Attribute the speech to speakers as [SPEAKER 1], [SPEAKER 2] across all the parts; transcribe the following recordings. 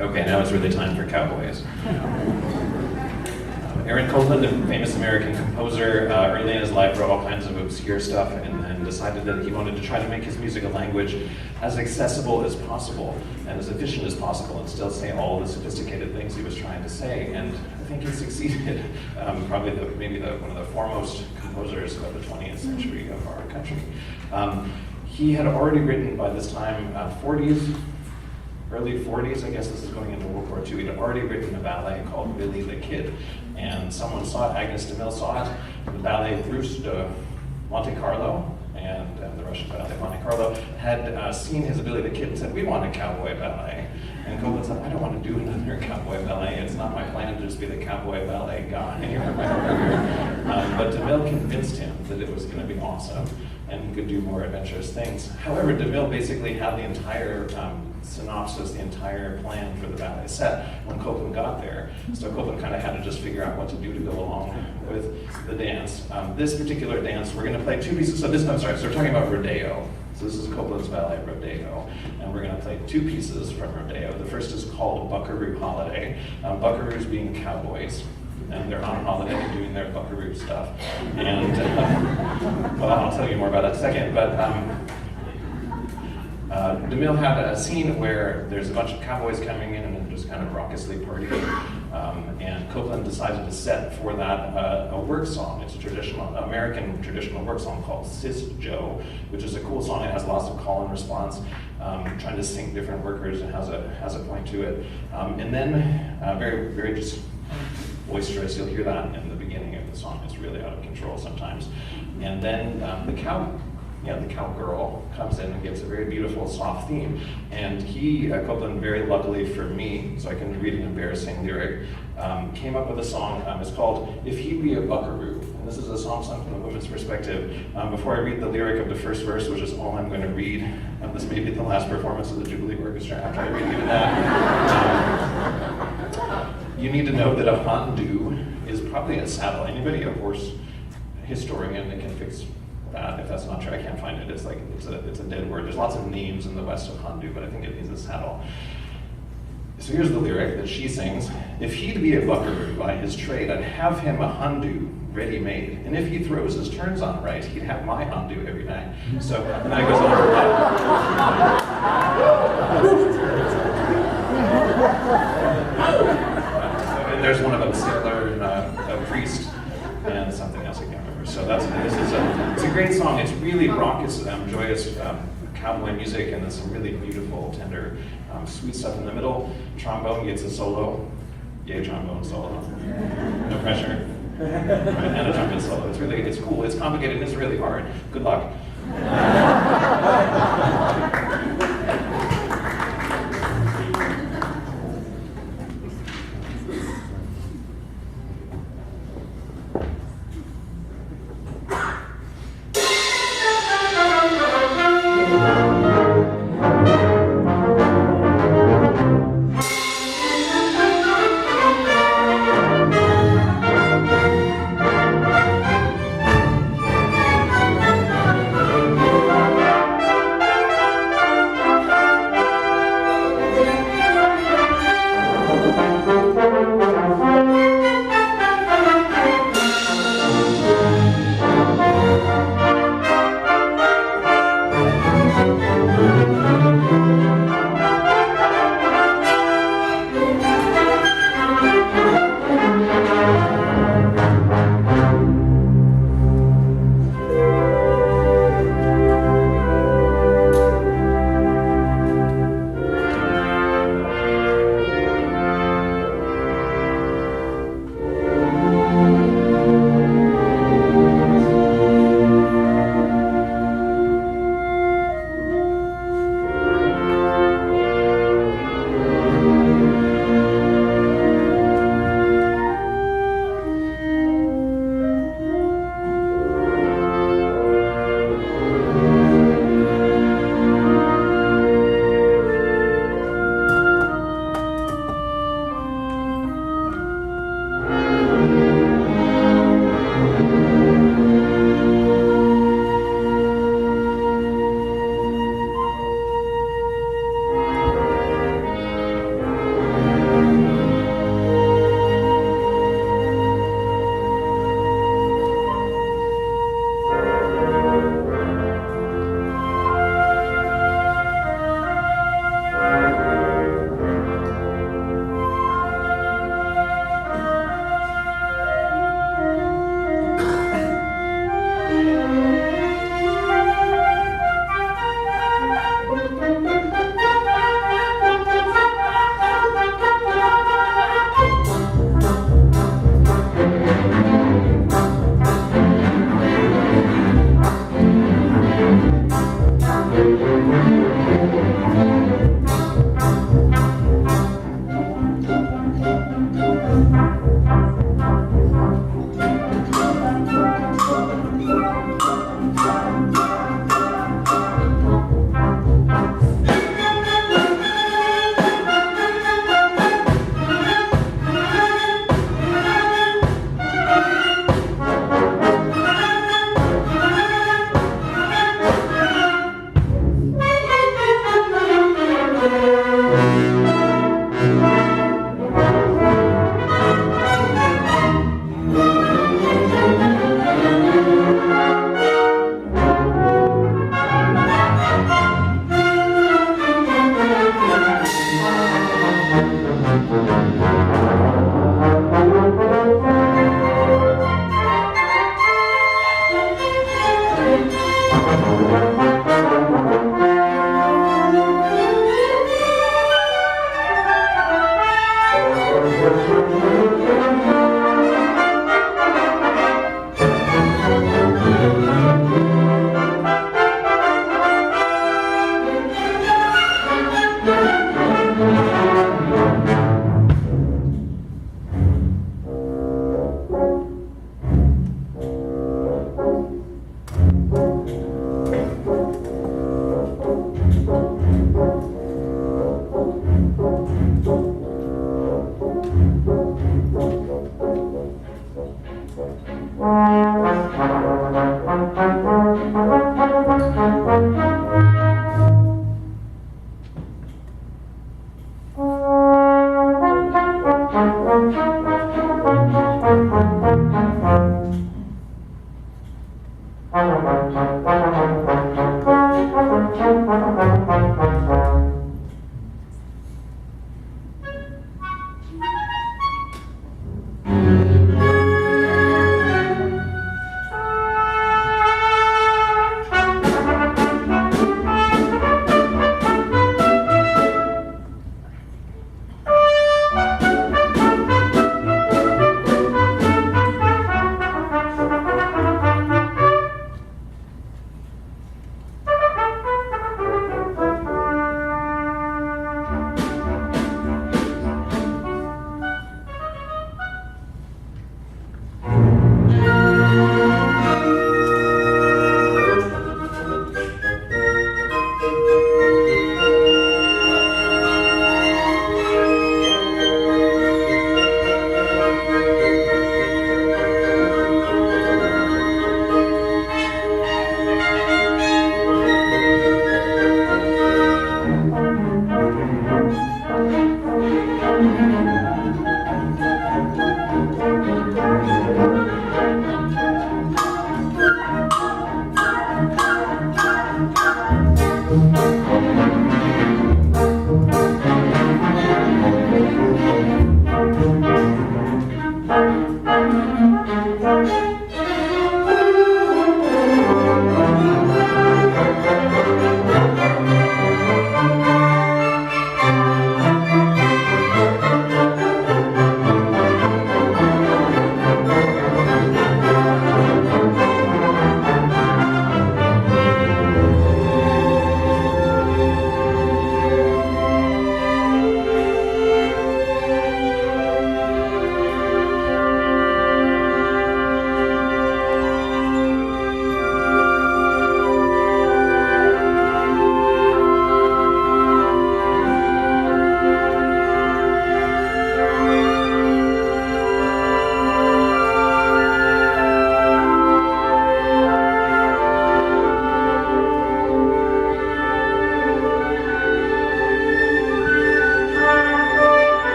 [SPEAKER 1] Okay, now it's really time for cowboys. Aaron Copland, a famous American composer, early in his life wrote all kinds of obscure stuff and then decided that he wanted to try to make his music a language as accessible as possible and as efficient as possible and still say all the sophisticated things he was trying to say. And I think he succeeded. Probably one of the foremost composers of the 20th century of our country. He had already written by this time, early 40s, I guess this is going into World War II, he'd already written a ballet called Billy the Kid. And someone saw it, Agnes de Mille saw it, the ballet Russe de Monte Carlo, and the Russian ballet Monte Carlo, had seen his Billy the Kid and said, we want a cowboy ballet. And Copland said, I don't want to do another cowboy ballet. It's not my plan to just be the cowboy ballet guy. But de Mille convinced him that it was going to be awesome and he could do more adventurous things. However, de Mille basically had the entire synopsis, the entire plan for the ballet set when Copland got there. So Copland kind of had to just figure out what to do to go along with the dance. This particular dance, we're going to play two pieces. So we're talking about Rodeo. So this is Copland's ballet, Rodeo, and we're going to play two pieces from Rodeo. The first is called Buckaroo Holiday. Buckaroos being cowboys, and they're on holiday doing their buckaroo stuff. And, well, I'll tell you more about that in a second, but de Mille had a scene where there's a bunch of cowboys coming in and just kind of raucously partying, and Copland decided to set for that a work song. It's a American traditional work song called Sis Joe, which is a cool song. It has lots of call and response, trying to sync different workers and has a point to it. And then very, very just boisterous. You'll hear that in the beginning of the song. It's really out of control sometimes. And then the cowgirl comes in and gives a very beautiful, soft theme. And Copland, very luckily for me, so I can read an embarrassing lyric, came up with a song. It's called If He Be a Buckaroo. And this is a song sung from a woman's perspective. Before I read the lyric of the first verse, which is all I'm going to read, this may be the last performance of the Jubilee Orchestra after I read even that. You need to know that a hondu is probably a saddle. Anybody a horse historian that can fix that? If that's not true, I can't find it. It's a dead word. There's lots of names in the West of hondu, but I think it means a saddle. So here's the lyric that she sings. If he'd be a buckaroo by his trade, I'd have him a hondu ready-made. And if he throws his turns on right, he'd have my hondu every night. So, and then it goes on. And there's one of them, a sailor and a priest, and something else I can't remember. So it's a great song. It's really raucous, joyous cowboy music, and there's some really beautiful, tender, sweet stuff in the middle. Trombone gets a solo. Yay, trombone solo. No pressure. And a trumpet solo. It's cool. It's complicated. And it's really hard. Good luck.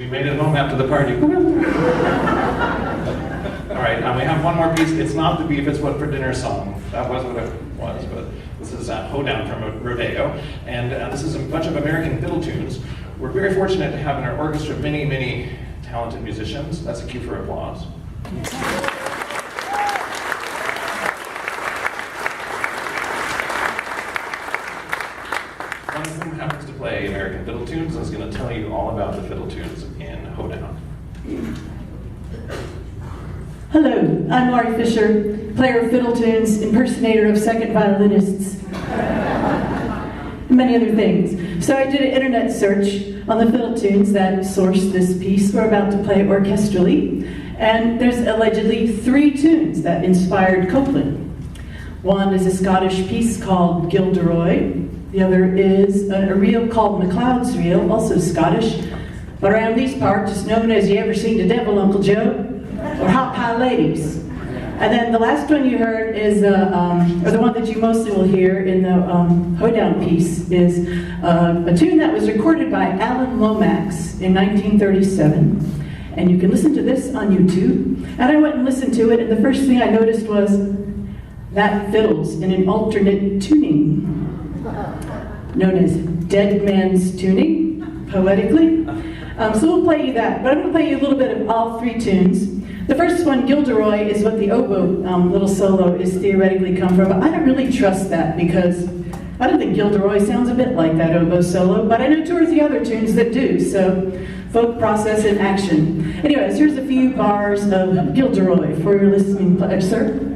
[SPEAKER 1] We made it home after the party. All right, we have one more piece. It's not the beef, it's what for dinner song. That was what it was, but this is Hoedown from Rodeo. And this is a bunch of American fiddle tunes. We're very fortunate to have in our orchestra many, many talented musicians. That's a cue for applause. One of them happens to play American fiddle tunes and is going to tell you all about the fiddle tunes in Hoedown.
[SPEAKER 2] Hello, I'm Laurie Fisher, player of fiddle tunes, impersonator of second violinists, and many other things. So I did an internet search on the fiddle tunes that sourced this piece we're about to play orchestrally, and there's allegedly 3 tunes that inspired Copeland. One is a Scottish piece called Gilderoy. The other is a reel called MacLeod's Reel, also Scottish, but around these parts it's known as You Ever Seen the Devil, Uncle Joe? Or Hot Pie Ladies. And then the last one you heard is, or the one that you mostly will hear in the Hoedown piece, is a tune that was recorded by Alan Lomax in 1937. And you can listen to this on YouTube. And I went and listened to it, and the first thing I noticed was that fiddles in an alternate tuning, known as Dead Man's Tuning, poetically. So we'll play you that, but I'm going to play you a little bit of all 3 tunes. The first one, Gilderoy, is what the oboe little solo is theoretically come from, but I don't really trust that because I don't think Gilderoy sounds a bit like that oboe solo, but I know 2 or 3 other tunes that do, so folk, process, and action. Anyways, here's a few bars of Gilderoy for your listening pleasure, sir.